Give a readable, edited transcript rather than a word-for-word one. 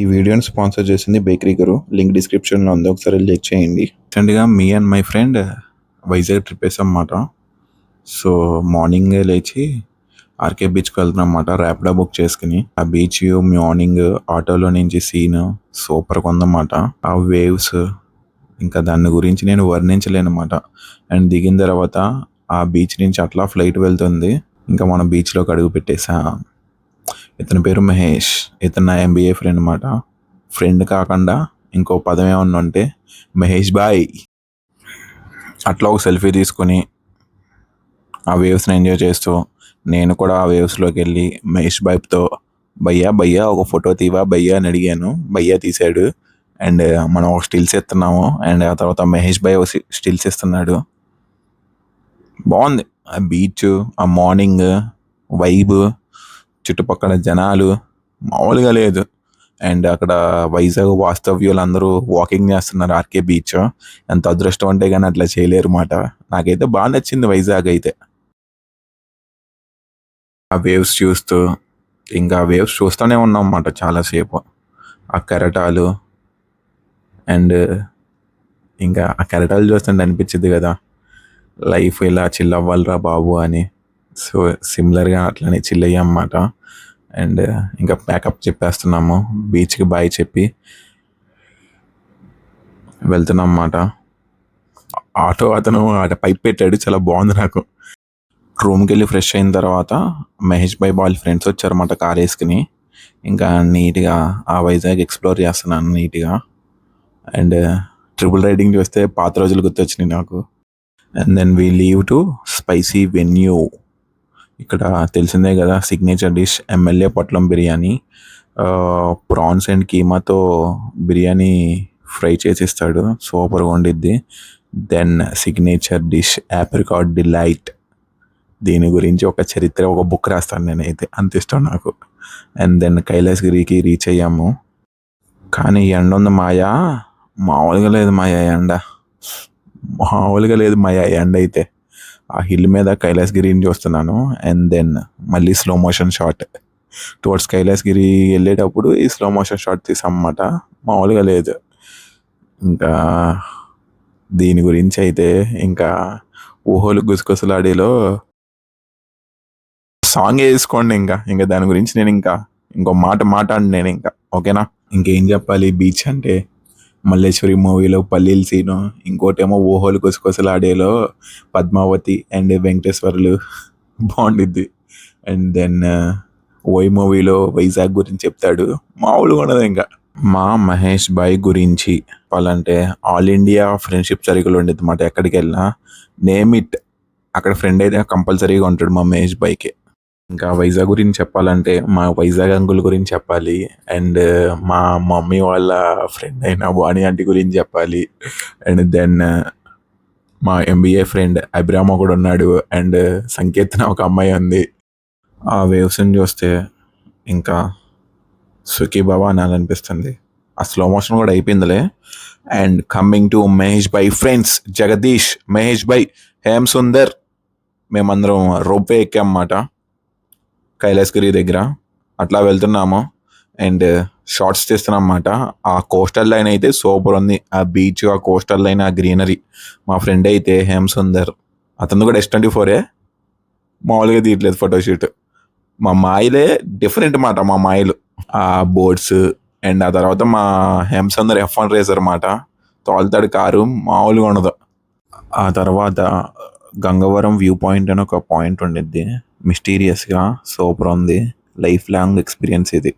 ఈ వీడియోని స్పాన్సర్ చేసింది బేకరీ గురు. లింక్ డిస్క్రిప్షన్లో ఉంది, ఒకసారి వెళ్ళి చెక్ చేయండి. రీసెంట్గా మీ and my friend Vizag trip వేసామన్నమాట. సో మార్నింగే లేచి ఆర్కే బీచ్కి వెళ్తున్నాం అన్నమాట, ర్యాపిడో బుక్ చేసుకుని. ఆ బీచ్ మార్నింగ్ ఆటోలో నుంచి సీన్ సూపర్గా ఉందన్నమాట. ఆ వేవ్స్ ఇంకా దాని గురించి నేను వర్ణించలేను అన్నమాట. అండ్ దిగిన తర్వాత ఆ బీచ్ నుంచి అట్లా ఫ్లైట్ వెళ్తుంది. ఇంకా మనం బీచ్లోకి అడుగు పెట్టేసాం. ఇతని పేరు మహేష్. ఇతను నా ఎంబీఏ ఫ్రెండ్ అన్నమాట. ఫ్రెండ్ కాకుండా ఇంకో పదం ఏమన్నా ఉంటే మహేష్ బాయ్. అట్లా ఒక సెల్ఫీ తీసుకొని ఆ వేవ్స్ని ఎంజాయ్ చేస్తూ నేను కూడా ఆ వేవ్స్లోకి వెళ్ళి మహేష్ బాయ్తో భయ్యా భయ్యా ఒక ఫోటో తీవా భయ్యా అని అడిగాను. భయ్యా తీశాడు. అండ్ మనం ఒక స్టిల్స్ ఇస్తున్నాము. అండ్ ఆ తర్వాత మహేష్ బాయ్ ఒక స్టిల్స్ ఇస్తున్నాడు. బాగుంది ఆ బీచ్, ఆ మార్నింగ్ వైబ్, చుట్టుపక్కల జనాలు మామూలుగా లేదు. అండ్ అక్కడ వైజాగ్ వాస్తవ్యులు అందరూ వాకింగ్ చేస్తున్నారు ఆర్కే బీచ్. ఎంత అదృష్టం అంటే కానీ అట్లా చేయలేరు మాట. నాకైతే బాగా నచ్చింది వైజాగ్ అయితే. ఆ వేవ్స్ చూస్తూ ఇంకా వేవ్స్ చూస్తూనే ఉన్నాం అన్నమాట చాలాసేపు. ఆ కెరటాలు అండ్ ఇంకా ఆ కెరటాలు చూస్తుంటే అనిపించింది కదా, లైఫ్ ఇలా చిల్ అవ్వాలిరా బాబు అని. సో సిమిలర్గా అట్లనే చిల్ అయ్యాం అన్నమాట. అండ్ ఇంకా ప్యాకప్ చెప్పేస్తున్నాము, బీచ్కి బాయ్ చెప్పి వెళ్తున్నాం అన్నమాట. ఆటో అతను పైప్ పెట్టాడు, చాలా బాగుంది నాకు. రూమ్కి వెళ్ళి ఫ్రెష్ అయిన తర్వాత మహేష్ బాయ్ వాళ్ళ ఫ్రెండ్స్ వచ్చారన్నమాట కార్ వేసుకుని. ఇంకా నీట్గా ఆ వైజాగ్ ఎక్స్ప్లోర్ చేస్తున్నాను నీట్గా. అండ్ ట్రిపుల్ రైడింగ్ చూస్తే పాత రోజులు గుర్తొచ్చినాయి నాకు. And then we leave to spicy venue. ఇక్కడ తెలిసిందే కదా సిగ్నేచర్ డిష్ ఎమ్మెల్యే పొట్లం బిర్యానీ. ప్రాన్స్ అండ్ కీమాతో బిర్యానీ ఫ్రై చేసిస్తాడు, సూపర్గా వండిద్ది. Then signature dish apricot delight. దీని గురించి ఒక చరిత్ర, ఒక బుక్ రాస్తాను నేనైతే, అంత ఇష్టం నాకు. అండ్ దెన్ కైలాసగిరికి రీచ్ అయ్యాము. కానీ ఎండ ఉంది మాయా, మామూలుగా లేదు మాయా ఎండ, మామూలుగా లేదు మాయా ఎండ అయితే. ఆ హిల్ మీద కైలాసగిరిని చూస్తున్నాను. అండ్ దెన్ మళ్ళీ slow motion shot towards Kailasagiri వెళ్ళేటప్పుడు ఈ స్లో మోషన్ షాట్ తీసామన్నమాట. మామూలుగా లేదు. ఇంకా దీని గురించి అయితే ఇంకా ఊహలు గుసగుసలాడేలో సాంగ్ వేసుకోండి. ఇంకా దాని గురించి నేను ఇంకో మాట మాట్లాడి నేను ఓకేనా. ఇంకేం చెప్పాలి, బీచ్ అంటే మల్లేశ్వరి మూవీలో పల్లీల సీను, ఇంకోటేమో ఊహలు గుసగుసలాడేలో పద్మావతి అండ్ వెంకటేశ్వర్లు బాగుండిద్ది. అండ్ దెన్ ఓయ్ మూవీలో వైజాగ్ గురించి చెప్తాడు, మామూలుగా ఉండదు. ఇంకా మా మహేష్ బాయ్ గురించి చెప్పాలంటే ఆల్ ఇండియా ఫ్రెండ్షిప్ సర్కిల్ ఉండేది అన్నమాట. ఎక్కడికి వెళ్ళినా నేమ్ ఇట్, అక్కడ ఫ్రెండ్ అయితే కంపల్సరీగా ఉంటాడు మా మహేష్ బాయ్కి. ఇంకా వైజాగ్ గురించి చెప్పాలంటే మా వైజాగ్ అంకుల్ గురించి చెప్పాలి. అండ్ మా మమ్మీ వాళ్ళ ఫ్రెండ్ అయిన వాణి ఆంటీ గురించి చెప్పాలి. అండ్ దెన్ మా ఎంబీఏ ఫ్రెండ్ అభిరామ కూడా ఉన్నాడు. అండ్ సంకేతన ఒక అమ్మాయి ఉంది. ఆ వేవ్స్ని చూస్తే ఇంకా సుఖీ బాబా అనాలనిపిస్తుంది. ఆ స్లో మోషన్ కూడా అయిపోయిందిలే. And coming to Mahesh bhai friends, Jagadish, Mahesh bhai, Hem Sundar, మేమందరం రోప్వే ఎక్కామన్నమాట కైలాసగిరి దగ్గర. అట్లా వెళ్తున్నాము అండ్ షార్ట్స్ తీస్తున్నాం అన్నమాట. ఆ కోస్టల్ లైన్ అయితే సూపర్ ఉంది, ఆ బీచ్, ఆ కోస్టల్ లైన్, ఆ గ్రీనరీ. మా ఫ్రెండ్ అయితే హేమ్ సుందర్, అతను కూడా S24 మామూలుగా తీయట్లేదు ఫోటోషూట్. మా మాయిలే డిఫరెంట్ మాట, మా మాయిలు ఆ బోర్డ్స్. అండ్ ఆ తర్వాత మా హేమ్ సుందర్ F1 రేసర్ మాట, తోలుతాడు కారు, మామూలుగా ఉండదు. ఆ తర్వాత గంగవరం వ్యూ పాయింట్ అని ఒక పాయింట్ ఉండిద్ది, మిస్టీరియస్గా సూపర్ ఉంది. లైఫ్ లాంగ్ ఎక్స్పీరియన్స్ ఇది.